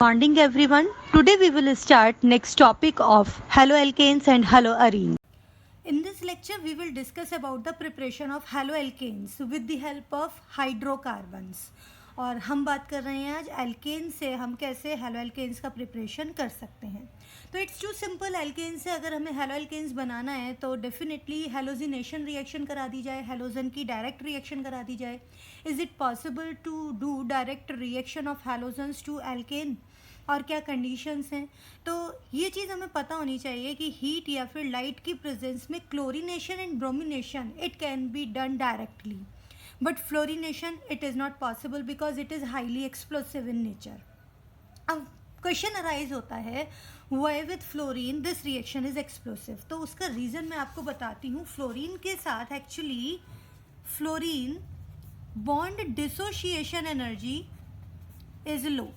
Morning everyone. Today we will start next topic of haloalkanes and haloarenes. In this lecture, we will discuss about the preparation of haloalkanes with the help of hydrocarbons. और हम बात कर रहे हैं आज alkene से हम कैसे हेलोएल्केन्स का प्रिपरेशन कर सकते हैं. तो इट्स टू सिंपल. एल्केन से अगर हमें हेलोएल्केन्स बनाना है तो डेफिनेटली हेलोजिनेशन रिएक्शन करा दी जाए, हेलोजन की डायरेक्ट रिएक्शन करा दी जाए. Is it possible to do direct reaction of halogens to alkane, और क्या कंडीशंस हैं. तो ये चीज़ हमें पता होनी चाहिए कि हीट या फिर लाइट की प्रेजेंस में chlorination and bromination it can be done directly, but fluorination it is not possible because it is highly explosive in nature. अब क्वेश्चन अराइज होता है why with fluorine this reaction is explosive. तो उसका reason मैं आपको बताती हूँ. Fluorine के साथ actually fluorine bond dissociation energy is low,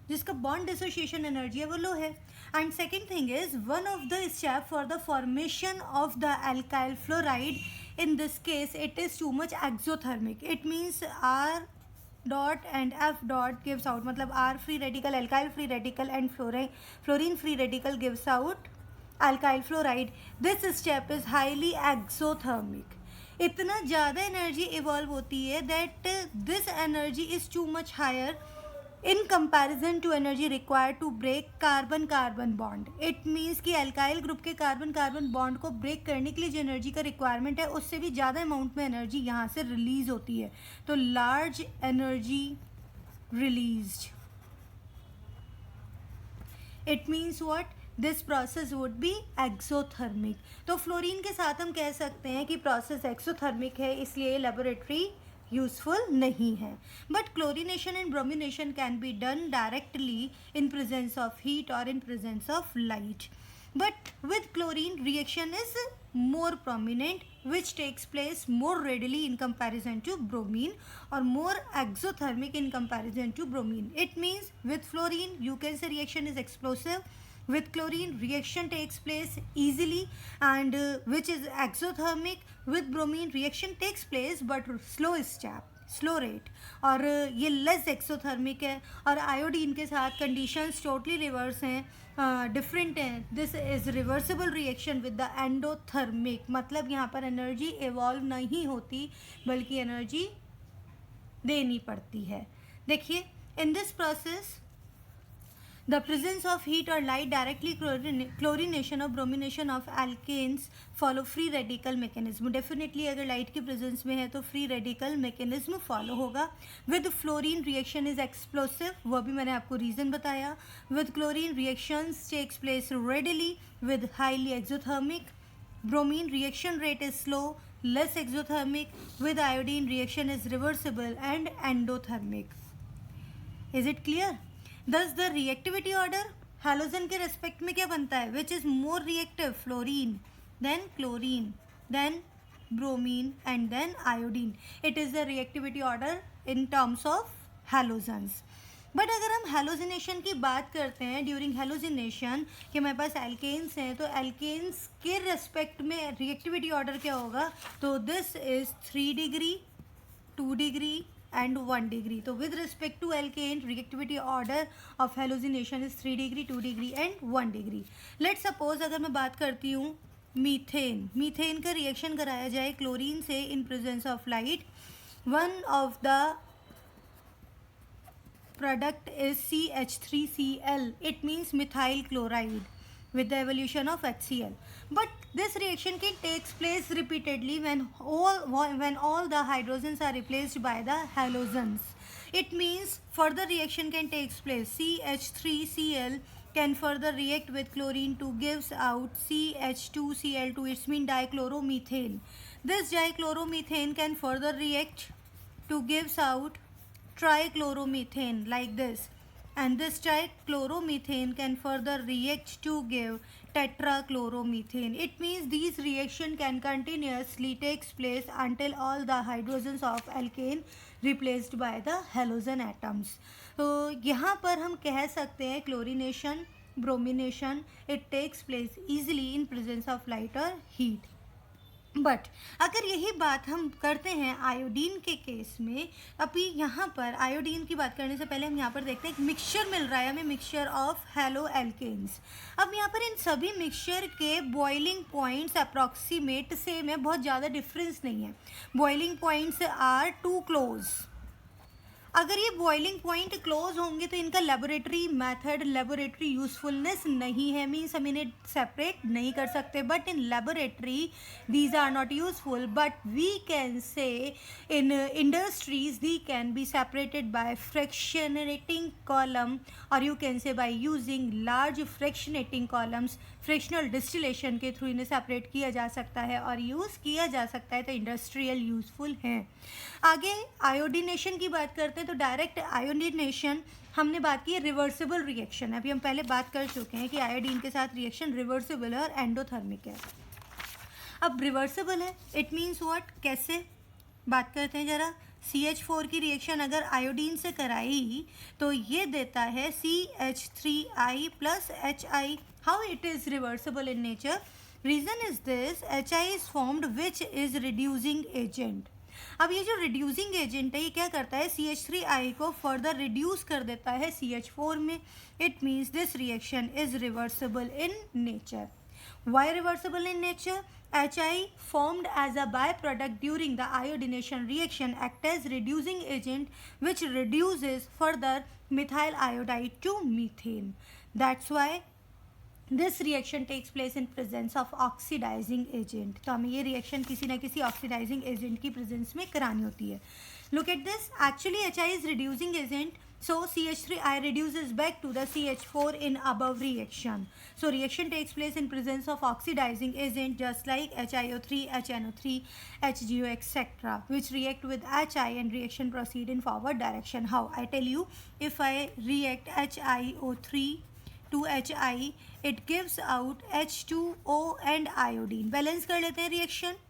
जिसका बॉन्ड डिसोशिएशन एनर्जी है वो लो है. And second thing is one of the step for the formation of the alkyl fluoride. in this case it is too much exothermic. it means R dot and F dot gives out, मतलब R free radical, alkyl free radical and fluorine free radical gives out alkyl fluoride. this step is highly exothermic. इतना ज़्यादा energy evolve होती है that this energy is too much higher in comparison to energy required to break carbon carbon bond. It means कि alkyl group के carbon carbon bond को break करने के लिए जो एनर्जी का रिक्वायरमेंट है उससे भी ज़्यादा अमाउंट में एनर्जी यहाँ से रिलीज होती है. तो large energy released. It means what, this process would be exothermic. तो फ्लोरीन के साथ हम कह सकते हैं कि प्रोसेस एक्सोथर्मिक है, इसलिए लेबोरेटरी यूजफुल नहीं है. But chlorination and bromination can be done directly in presence of heat और in presence of light. But with chlorine reaction is more prominent, which takes place more readily in comparison to bromine, or more exothermic in comparison to bromine. It means with fluorine you can say reaction is explosive, with chlorine reaction takes place easily and which is exothermic. with bromine reaction takes place but slow step, slow rate, और ये less exothermic है. और iodine के साथ conditions totally reverse हैं, different हैं. This is reversible reaction with the endothermic, मतलब यहाँ पर एनर्जी इवॉल्व नहीं होती बल्कि एनर्जी देनी पड़ती है. देखिए in this process the presence of heat or light directly chlorination or bromination of alkanes follow free radical mechanism. definitely अगर light की presence में है तो free radical mechanism follow होगा. with fluorine reaction is explosive, वो भी मैंने आपको reason बताया. with chlorine reactions takes place readily with highly exothermic. bromine reaction rate is slow, less exothermic. with iodine reaction is reversible and endothermic. is it clear? Thus the reactivity order halogen के respect में क्या बनता है, which is more reactive, fluorine, then chlorine, then bromine and then iodine. It is the reactivity order in terms of halogens. But अगर हम halogenation की बात करते हैं ड्यूरिंग हेलोजिनेशन कि हमारे पास एल्केन्स हैं, तो एल्केन्स के रेस्पेक्ट में रिएक्टिविटी ऑर्डर क्या होगा. तो this is 3 degree, 2 degree and 1 degree. तो with respect to alkane reactivity order of halogenation is 3 degree, 2 degree and 1 degree. let's suppose अगर मैं बात करती हूँ मीथेन का रिएक्शन कराया जाए क्लोरीन से in presence of light. one of the product is CH3Cl. it means methyl chloride with the evolution of HCl. but this reaction can takes place repeatedly when all the hydrogens are replaced by the halogens. it means further reaction can takes place. CH3Cl can further react with chlorine to gives out CH2Cl2. it's mean dichloromethane. this dichloromethane can further react to gives out trichloromethane like this, and this trichloromethane can further react to give tetrachloromethane. it means these reaction can continuously takes place until all the hydrogens of alkane replaced by the halogen atoms. तो यहाँ पर हम कह सकते हैं chlorination, bromination it takes place easily in presence of light or heat. But अगर यही बात हम करते हैं आयोडीन के केस में, अभी यहाँ पर आयोडीन की बात करने से पहले हम यहाँ पर देखते हैं एक मिक्सचर मिल रहा है हमें, मिक्सचर ऑफ हेलो एल्केन्स। अब यहाँ पर इन सभी मिक्सचर के बॉइलिंग पॉइंट्स अप्रॉक्सीमेट सेम है, बहुत ज़्यादा डिफरेंस नहीं है। Boiling points are too close. अगर ये बॉइलिंग पॉइंट क्लोज होंगे तो इनका लेबोरेटरी मेथड, लेबोरेटरी यूजफुलनेस नहीं है, मीन्स हम इन्हें सेपरेट नहीं कर सकते। But in laboratory these are not useful, but we can say in industries they can be separated by fractionating column, और you can say by using large fractionating columns. Fractional distillation के through इन्हें separate किया जा सकता है और use किया जा सकता है, तो इंडस्ट्रियल यूजफुल हैं। आगे आयोडीनेशन की बात करते हैं, तो डायरेक्ट आयोडीनेशन हमने बात की है, रिवर्सिबल रिएक्शन है। अभी हम पहले बात कर चुके हैं कि आयोडीन के साथ रिएक्शन रिवर्सिबल है और एंडोथर्मिक है। अब रिवर्सिबल है, इट मीन्स व्हाट, कैसे बात करते हैं जरा। CH4 की रिएक्शन अगर आयोडीन से कराई तो ये देता है CH3I plus HI। How it is reversible in nature? Reason is this, HI is formed which is reducing agent. अब ये जो रिड्यूसिंग एजेंट है ये क्या करता है, CH3I को फर्दर रिड्यूस कर देता है CH4 में। It means this reaction is reversible in nature. Why reversible in nature? HI formed as a byproduct during the iodination reaction act as reducing agent which reduces further methyl iodide to methane. That's why this reaction takes place in presence of oxidizing agent. तो हमें ये reaction किसी ना किसी oxidizing agent की presence में करानी होती है. Look at this. Actually HI is reducing agent. So CH3I reduces back to the CH4 in above reaction. So reaction takes place in presence of oxidizing agent just like HiO3, HNO3, HGO etc. which react with HI and reaction proceed in forward direction. How? I tell you, if I react HiO3 to HI, it gives out H2O and iodine. Balance कर लेते हैं reaction.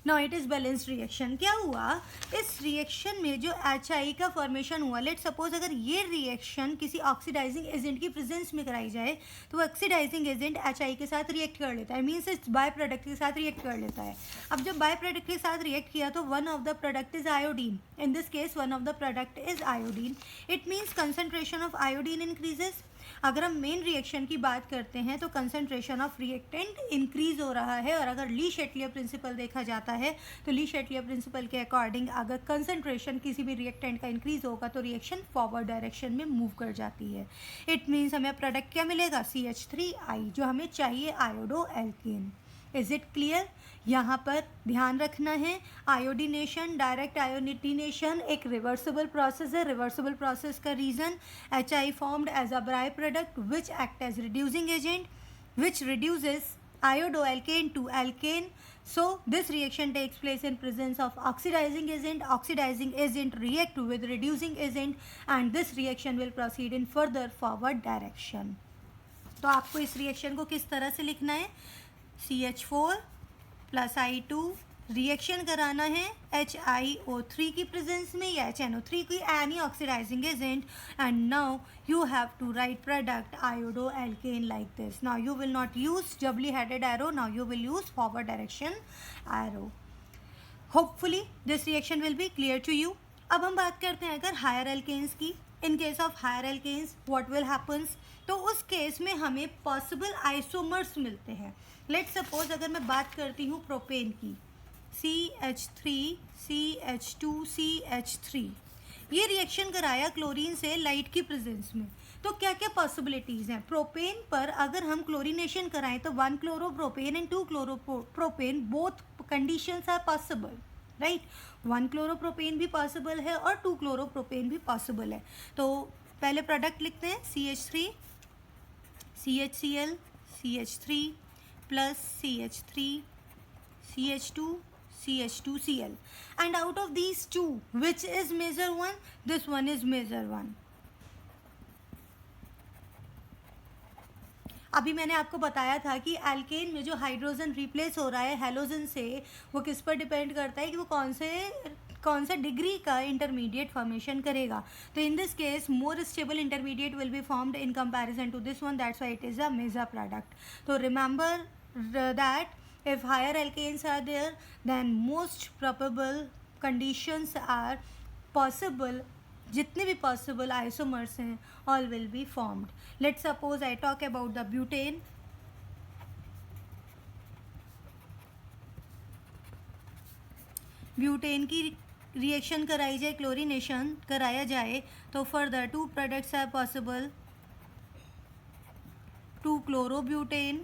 Now it is balanced reaction. क्या हुआ, इस reaction में जो HI का formation हुआ, लेट सपोज अगर ये रिएक्शन किसी ऑक्सीडाइजिंग एजेंट की प्रेजेंस में कराई जाए तो वो ऑक्सीडाइजिंग एजेंट HI के साथ रिएक्ट कर लेता है, मीन्स इस बाय प्रोडक्ट के साथ रिएक्ट कर लेता है। अब जब बाय प्रोडक्ट के साथ रिएक्ट किया तो one of the product is iodine, in this case one of the product is iodine. It means concentration of iodine increases. अगर हम मेन रिएक्शन की बात करते हैं तो कंसंट्रेशन ऑफ रिएक्टेंट इंक्रीज हो रहा है, और अगर ली शेटलियर प्रिंसिपल देखा जाता है तो ली शेटलियर प्रिंसिपल के अकॉर्डिंग अगर कंसंट्रेशन किसी भी रिएक्टेंट का इंक्रीज होगा तो रिएक्शन फॉरवर्ड डायरेक्शन में मूव कर जाती है। इट मीन्स हमें प्रोडक्ट क्या मिलेगा, CH3I, जो हमें चाहिए iodo alkane. Is it clear? यहाँ पर ध्यान रखना है, आयोडीनेशन, डायरेक्ट आयोडीनेशन एक रिवर्सिबल प्रोसेस है। रिवर्सिबल प्रोसेस का reason, HI formed as a by product which act as reducing agent which reduces iodoalkane to alkane. So this reaction takes place in presence of oxidizing agent. Oxidizing agent react with reducing agent and this reaction will proceed in further forward direction. तो आपको इस reaction को किस तरह से लिखना है, CH4 plus I2 reaction कराना है HiO3 की प्रेजेंस में या HNO3 की, any oxidising agent, and now you have to write product iodoalkane like this. Now you will not use doubly headed arrow, now you will use forward direction arrow. Hopefully this reaction will be clear to you. अब हम बात करते हैं अगर higher alkanes की। In case of higher alkanes what will happens, तो उस case में हमें पॉसिबल आइसोमर्स मिलते हैं। लेट सपोज अगर मैं बात करती हूँ प्रोपेन की, CH3 CH2 CH3, ये रिएक्शन कराया क्लोरीन से लाइट की प्रेजेंस में, तो क्या क्या पॉसिबिलिटीज़ हैं। प्रोपेन पर अगर हम क्लोरीनेशन कराएं तो 1 chloropropane and 2 chloropropane both conditions are possible, right. 1 chloropropane भी पॉसिबल है और 2 क्लोरोप्रोपेन भी पॉसिबल है। तो पहले प्रोडक्ट लिखते हैं, CH3 CHCl CH3 plus CH3 CH2 CH2Cl, and out of these two which is major one, this one is major one. अभी मैंने आपको बताया था कि एल्केन में जो हाइड्रोजन रिप्लेस हो रहा है हैलोजन से, वो किस पर डिपेंड करता है कि वो कौन सा डिग्री का इंटरमीडिएट फॉर्मेशन करेगा। तो in this case more stable intermediate will be formed in comparison to this one, that's why it is a major product. तो remember that If higher alkanes are there, then most probable conditions are possible, जितने भी possible isomers हैं all will be formed. Let's suppose I talk about the butane. Butane की reaction कराई जाए, chlorination कराया जाए, तो further 2 products are possible, 2 chlorobutane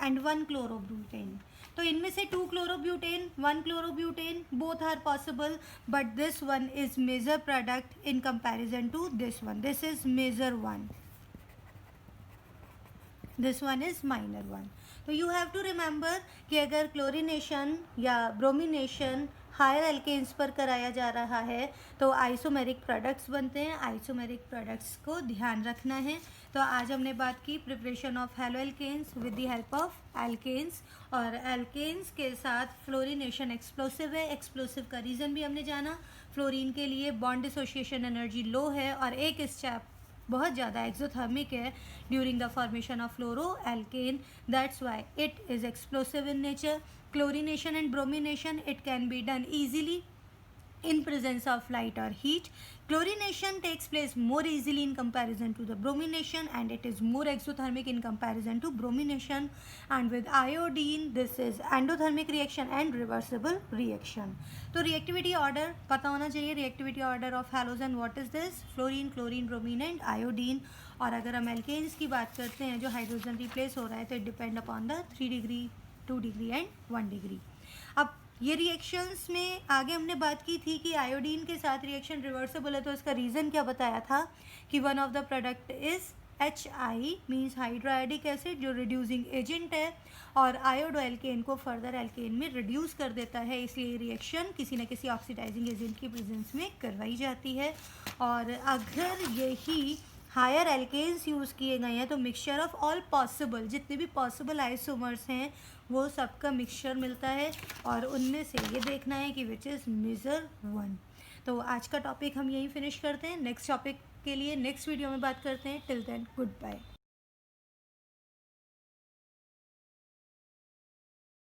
and 1 chlorobutane. तो इनमें से 2 chlorobutane, 1 chlorobutane, both are possible, but this one is major product in comparison to this one. This is major one, this one is minor one. तो you have to remember कि अगर chlorination या bromination higher alkanes पर कराया जा रहा है तो आइसोमेरिक प्रोडक्ट्स बनते हैं. आइसोमेरिक प्रोडक्ट्स को ध्यान रखना है. तो आज हमने बात की preparation of halo alkanes with the help of alkanes. और एल्केन्स के साथ फ्लोरीनेशन एक्सप्लोसिव है. एक्सप्लोसिव का रीज़न भी हमने जाना. फ्लोरीन के लिए बॉन्ड डिसोसिएशन एनर्जी लो है और एक स्टेप बहुत ज़्यादा एक्सोथर्मिक है during the formation of fluoro alkane. That's why it is explosive in nature. Chlorination and bromination, it can be done easily in presence of light or heat. Chlorination takes place more easily in comparison to the bromination, and it is more exothermic in comparison to bromination. And with iodine, this is endothermic reaction and reversible reaction. तो reactivity order पता होना चाहिए. reactivity order of halogen, what is this? Fluorine, chlorine, bromine and iodine. और अगर हम alkanes की बात करते हैं जो हाइड्रोजन रिप्लेस हो रहा है, तो it depend upon the 3 degree, 2 degree and 1 degree. अब ये रिएक्शंस में आगे हमने बात की थी कि आयोडीन के साथ रिएक्शन रिवर्सिबल है. तो इसका रीज़न क्या बताया था कि one of the product is HI means hydroiodic acid, जो रिड्यूसिंग एजेंट है और आयोडो एल्केन को फर्दर एल्केन में रिड्यूस कर देता है. इसलिए रिएक्शन किसी न किसी ऑक्सीडाइजिंग एजेंट की प्रेजेंस में करवाई जाती है. और अगर यही हायर एल्केन्स यूज़ किए गए हैं तो मिक्सचर ऑफ ऑल पॉसिबल, जितने भी पॉसिबल आइसोमर्स हैं वो सबका मिक्सचर मिलता है और उनमें से ये देखना है कि विच इज़ मेजर वन. तो आज का टॉपिक हम यहीं फिनिश करते हैं. नेक्स्ट टॉपिक के लिए नेक्स्ट वीडियो में बात करते हैं. Till then good bye.